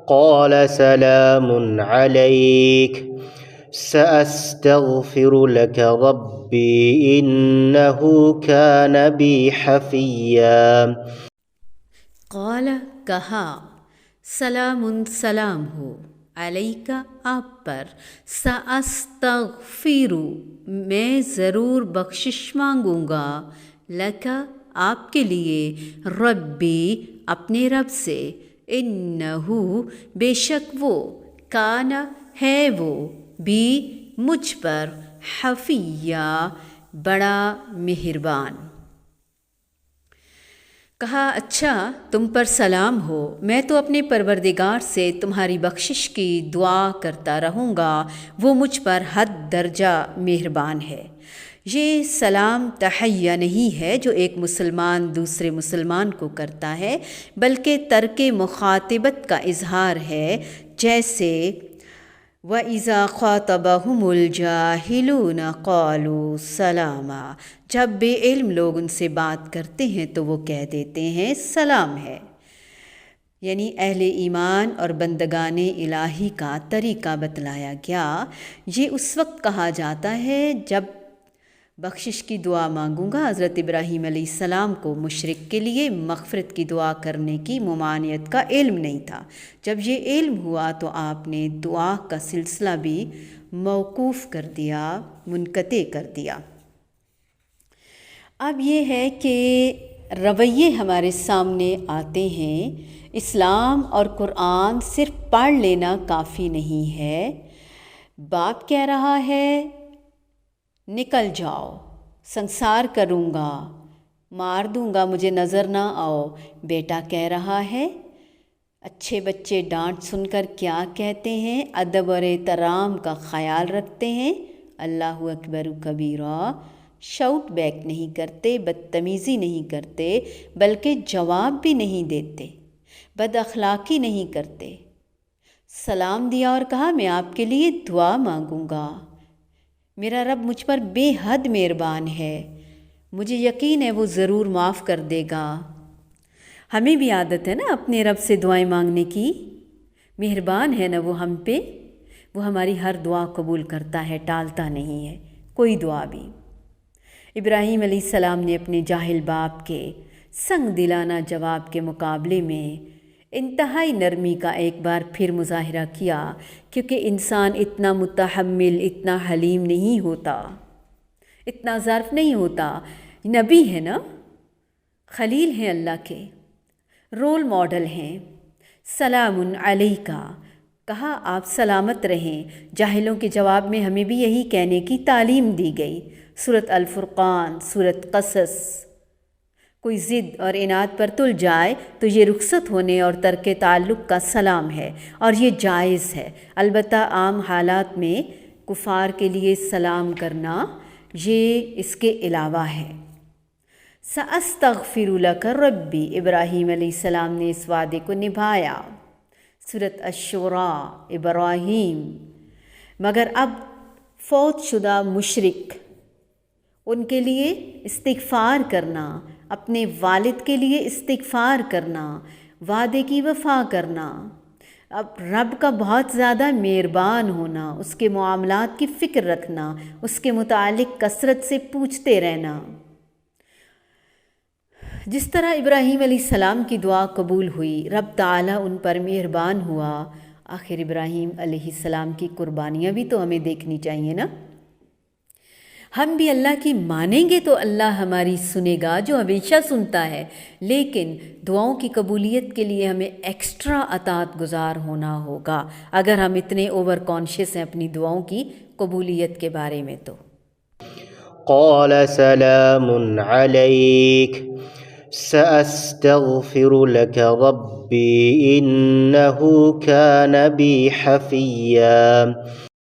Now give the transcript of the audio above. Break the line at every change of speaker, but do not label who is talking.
قال سلام عليك سأستغفر لك ربي إنه كان بي حفيا۔
قال کہا، سلام سلام ہو، علیکہ آپ پر، سأستغفر میں ضرور بخشش مانگوں گا، لکا آپ کے لیے، ربی اپنے رب سے، انہو بے شک وہ، کان ہے وہ، بھی مجھ پر، حفیہ بڑا مہربان۔ کہا، اچھا تم پر سلام ہو، میں تو اپنے پروردگار سے تمہاری بخشش کی دعا کرتا رہوں گا، وہ مجھ پر حد درجہ مہربان ہے۔ یہ سلام تحیہ نہیں ہے جو ایک مسلمان دوسرے مسلمان کو کرتا ہے، بلکہ ترک مخاطبت کا اظہار ہے، جیسے وَإِذَا خَاطَبَهُمُ الْجَاهِلُونَ قَالُوا سَلَامًا، جب بے علم لوگ ان سے بات کرتے ہیں تو وہ کہہ دیتے ہیں سلام ہے۔ یعنی اہل ایمان اور بندگان الہی کا طریقہ بتلایا گیا۔ یہ اس وقت کہا جاتا ہے جب بخشش کی دعا مانگوں گا۔ حضرت ابراہیم علیہ السلام کو مشرک کے لیے مغفرت کی دعا کرنے کی ممانعت کا علم نہیں تھا۔ جب یہ علم ہوا تو آپ نے دعا کا سلسلہ بھی موقوف کر دیا، منقطع کر دیا۔ اب یہ ہے کہ رویے ہمارے سامنے آتے ہیں۔ اسلام اور قرآن صرف پڑھ لینا کافی نہیں ہے۔ باپ کہہ رہا ہے نکل جاؤ، سنسار کروں گا، مار دوں گا، مجھے نظر نہ آؤ۔ بیٹا کہہ رہا ہے، اچھے بچے ڈانٹ سن کر کیا کہتے ہیں، ادب اور احترام کا خیال رکھتے ہیں، اللہ اکبر کبیرہ، شاؤٹ بیک نہیں کرتے، بدتمیزی نہیں کرتے، بلکہ جواب بھی نہیں دیتے، بد اخلاقی نہیں کرتے۔ سلام دیا اور کہا میں آپ کے لیے دعا مانگوں گا، میرا رب مجھ پر بے حد مہربان ہے، مجھے یقین ہے وہ ضرور معاف کر دے گا۔ ہمیں بھی عادت ہے نا اپنے رب سے دعائیں مانگنے کی، مہربان ہے نا وہ ہم پہ، وہ ہماری ہر دعا قبول کرتا ہے، ٹالتا نہیں ہے کوئی دعا بھی۔ ابراہیم علیہ السلام نے اپنے جاہل باپ کے سنگ دلانہ جواب کے مقابلے میں انتہائی نرمی کا ایک بار پھر مظاہرہ کیا، کیونکہ انسان اتنا متحمل، اتنا حلیم نہیں ہوتا، اتنا ظرف نہیں ہوتا۔ نبی ہے نا، خلیل ہیں اللہ کے، رول ماڈل ہیں۔ سلام علیکہ، کہا آپ سلامت رہیں۔ جاہلوں کے جواب میں ہمیں بھی یہی کہنے کی تعلیم دی گئی۔ سورۃ الفرقان، سورۃ قصص۔ کوئی ضد اور عناد پر تل جائے تو یہ رخصت ہونے اور ترک تعلق کا سلام ہے، اور یہ جائز ہے۔ البتہ عام حالات میں کفار کے لیے سلام کرنا یہ اس کے علاوہ ہے۔ سأستغفر لک ربی، ابراہیم علیہ السلام نے اس وعدے کو نبھایا۔ سورۃ الشعراء، ابراہیم۔ مگر اب فوت شدہ مشرک، ان کے لیے استغفار کرنا، اپنے والد کے لیے استغفار کرنا، وعدے کی وفا کرنا، اب رب کا بہت زیادہ مہربان ہونا، اس کے معاملات کی فکر رکھنا، اس کے متعلق کثرت سے پوچھتے رہنا۔ جس طرح ابراہیم علیہ السلام کی دعا قبول ہوئی، رب تعالیٰ ان پر مہربان ہوا۔ آخر ابراہیم علیہ السلام کی قربانیاں بھی تو ہمیں دیکھنی چاہیے نا۔ ہم بھی اللہ کی مانیں گے تو اللہ ہماری سنے گا، جو ہمیشہ سنتا ہے، لیکن دعاؤں کی قبولیت کے لیے ہمیں ایکسٹرا اطاعت گزار ہونا ہوگا، اگر ہم اتنے اوور کانشیس ہیں اپنی دعاؤں کی قبولیت کے بارے میں تو۔
قال سلام عليك سأستغفر لك ربي إنه كان بي حفيا۔